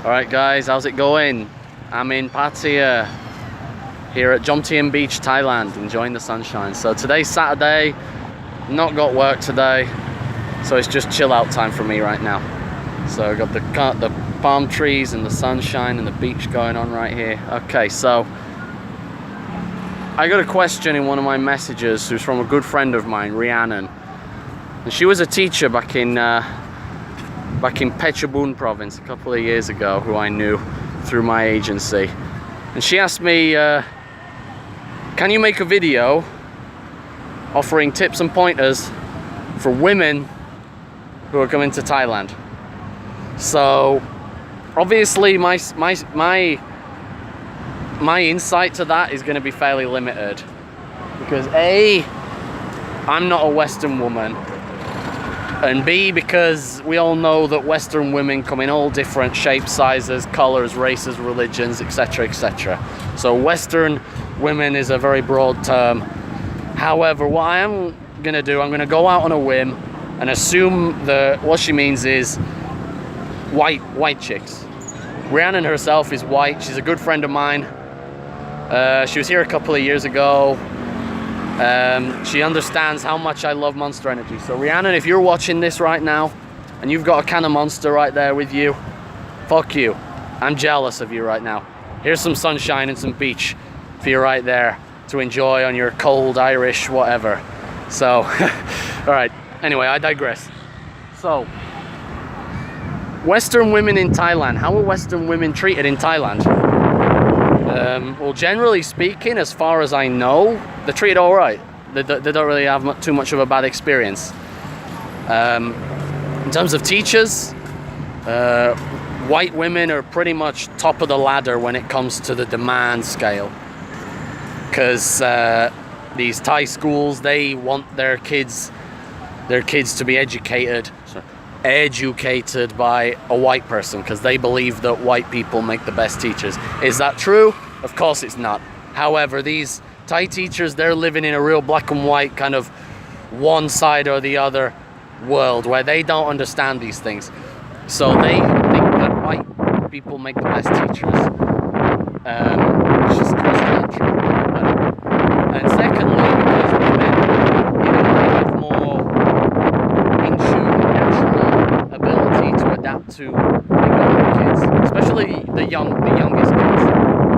Alright guys, how's it going? I'm in Pattaya here at Jomtien Beach, Thailand, enjoying the sunshine. So today's Saturday, not got work today, so it's just chill out time for me right now. So I've got the palm trees and the sunshine and the beach going on right here. Okay, so I got a question in one of my messages who's from a good friend of mine, Rhiannon. And she was a teacher back in Phetchabun province a couple of years ago, who I knew through my agency. And she asked me, can you make a video offering tips and pointers for women who are coming to Thailand? So obviously my insight to that is going to be fairly limited, because A, I'm not a Western woman, and B, because we all know that Western women come in all different shapes, sizes, colors, races, religions, etc., etc. So Western women is a very broad term. However, what I am going to do, I'm going to go out on a whim and assume that what she means is white chicks. Rhiannon herself is white. She's a good friend of mine. She was here a couple of years ago. She understands how much I love Monster Energy. So Rhiannon, if you're watching this right now and you've got a can of Monster right there with you, fuck you. I'm jealous of you right now. Here's some sunshine and some beach for you right there to enjoy on your cold Irish whatever. So, all right. Anyway, I digress. So, Western women in Thailand. How are Western women treated in Thailand? Well, generally speaking, as far as I know, they're treated all right. They don't really have too much of a bad experience. In terms of teachers, white women are pretty much top of the ladder when it comes to the demand scale. Because these Thai schools, they want their kids to be educated by a white person, because they believe that white people make the best teachers. Is that true? Of course it's not. However, these Thai teachers, they're living in a real black and white kind of one side or the other world where they don't understand these things. So they think that white people make the best teachers, which is not true. And secondly, because women, they have more natural ability to adapt to bigger kids, especially the youngest kids,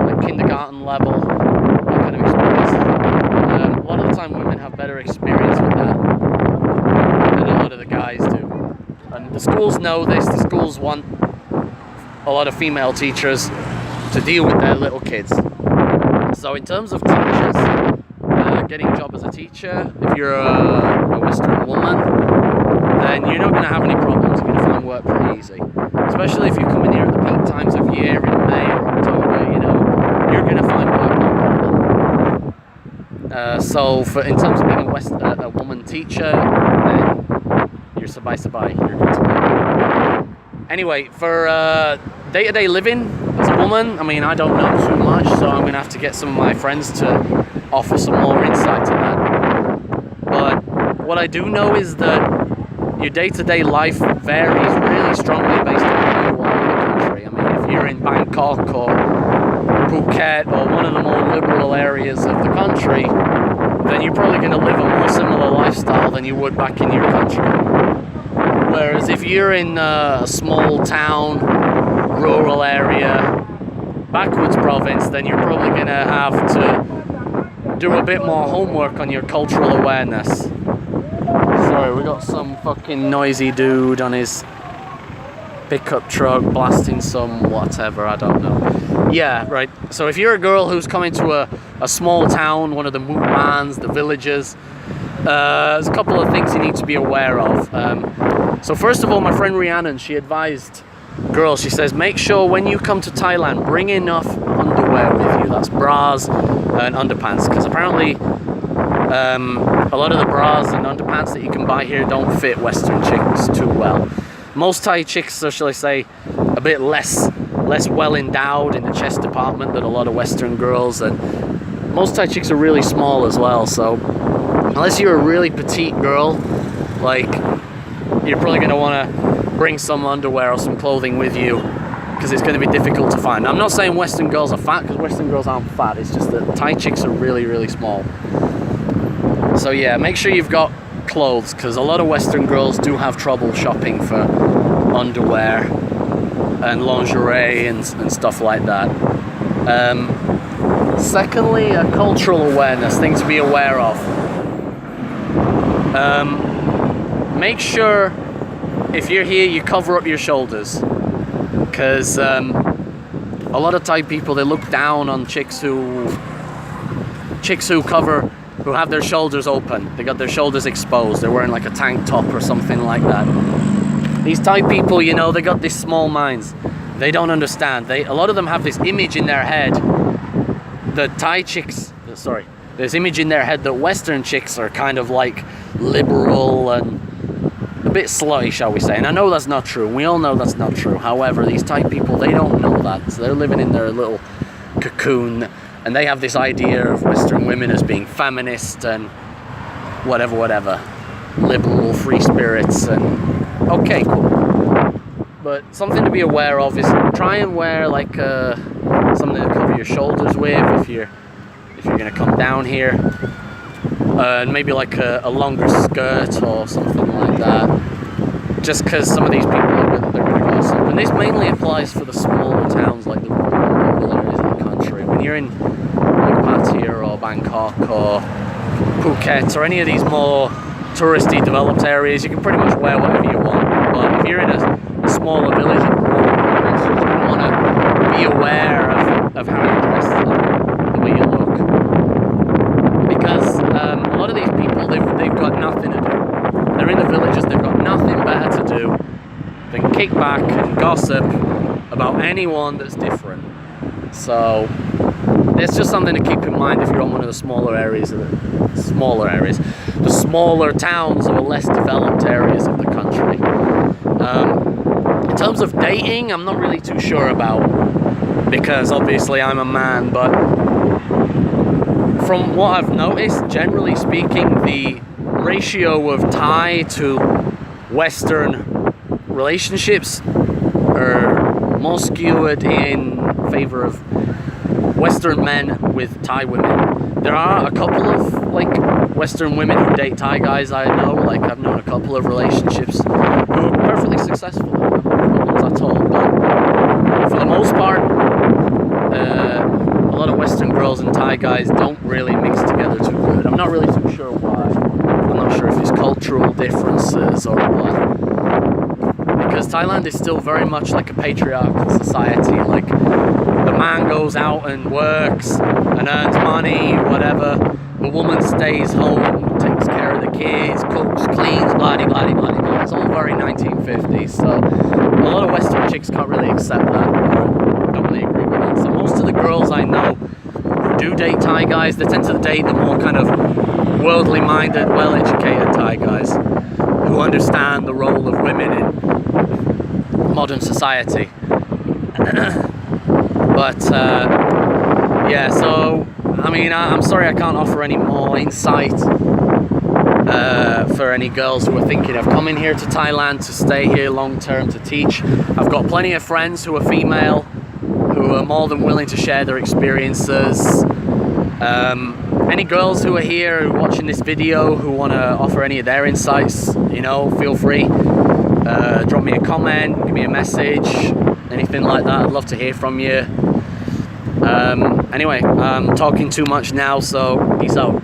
like kindergarten level, that kind of experience. A lot of the time women have better experience with that than a lot of the guys do. And the schools know this. The schools want a lot of female teachers to deal with their little kids. So in terms of teachers, getting a job as a teacher, if you're a Western woman, then you're not going to have any problems. You're going to find work pretty easy. Especially if you're coming here at the peak times of year in May or October, you're going to find work, no problem. So in terms of being a woman teacher, then you're sabai, you're good to go. Anyway, for day-to-day living as a woman, I mean, I don't know too much, so I'm going to have to get some of my friends to offer some more insight to that. But what I do know is that your day-to-day life varies really strongly based on where you are in the country. I mean, if you're in Bangkok or Phuket or one of the more liberal areas of the country, then you're probably going to live a more similar lifestyle than you would back in your country. Whereas if you're in a small town, rural area, backwoods province, then you're probably going to have to do a bit more homework on your cultural awareness. Sorry, we got some fucking noisy dude on his pickup truck blasting some whatever, I don't know. Yeah, right. So if you're a girl who's coming to a small town, one of the mukbans, the villages, there's a couple of things you need to be aware of. So first of all, my friend Rhiannon, she advised girls, she says, make sure when you come to Thailand, bring enough underwear with you. That's bras and underpants, because apparently a lot of the bras and underpants that you can buy here don't fit Western chicks too well. Most Thai chicks are, shall I say, a bit less well endowed in the chest department than a lot of Western girls, and most Thai chicks are really small as well. So unless you're a really petite girl, like, you're probably going to want to bring some underwear or some clothing with you because it's going to be difficult to find. I'm not saying Western girls are fat, because Western girls aren't fat. It's just that Thai chicks are really, really small. So yeah, make sure you've got clothes, because a lot of Western girls do have trouble shopping for underwear and lingerie and stuff like that. Secondly, a cultural awareness, thing to be aware of. Make sure if you're here you cover up your shoulders, because a lot of Thai people, they look down on chicks who have their shoulders open. They got their shoulders exposed. They're wearing like a tank top or something like that. These Thai people, you know, they got these small minds. They don't understand. A lot of them have this image in their head that this image in their head that Western chicks are kind of like liberal and a bit slutty, shall we say. And I know that's not true. We all know that's not true. However, these Thai people, they don't know that. So they're living in their little cocoon, and they have this idea of Western women as being feminist and whatever, liberal, free spirits, and okay, cool. But something to be aware of is try and wear like something to cover your shoulders with if you're gonna come down here, and maybe like a longer skirt or something like that. Just because some of these people they're gonna gossip, and this mainly applies for the smaller towns like the rural areas of the country. When you're in like Pattaya or Bangkok or Phuket or any of these more touristy developed areas, you can pretty much wear whatever you want. But if you're in a smaller village, you're going to want to be aware of how you dress and the way you look, because a lot of these people, they've got nothing to do. They're in the villages, they've got nothing better to do than kick back and gossip about anyone that's different. So it's just something to keep in mind if you're on one of the smaller towns or less developed areas of the country. In terms of dating, I'm not really too sure about, because obviously I'm a man, but from what I've noticed, generally speaking, the ratio of Thai to Western relationships are more skewed in favor of Western men with Thai women. There are a couple of like Western women who date Thai guys I know. Like I've known a couple of relationships who are perfectly successful, no problems at all. But for the most part, a lot of Western girls and Thai guys don't really mix together too good. I'm not really too sure why. I'm not sure if it's cultural differences or what. Because Thailand is still very much like a patriarchal society. Like the man goes out and works and earns money, whatever. The woman stays home, takes care of the kids, cooks, cleans, blah blah blah blah blah. It's all very 1950s. So a lot of Western chicks can't really accept that. Or don't really agree with that. So most of the girls I know who do date Thai guys, they tend to date the more kind of worldly minded, well-educated Thai guys who understand the role of women in modern society. But yeah, so I mean, I'm sorry I can't offer any more insight for any girls who are thinking of coming here to Thailand to stay here long term to teach. I've got plenty of friends who are female who are more than willing to share their experiences. Any girls who are here who are watching this video who want to offer any of their insights, you know, feel free. Drop me a comment, give me a message, anything like that. I'd love to hear from you. Anyway, I'm talking too much now, so peace out.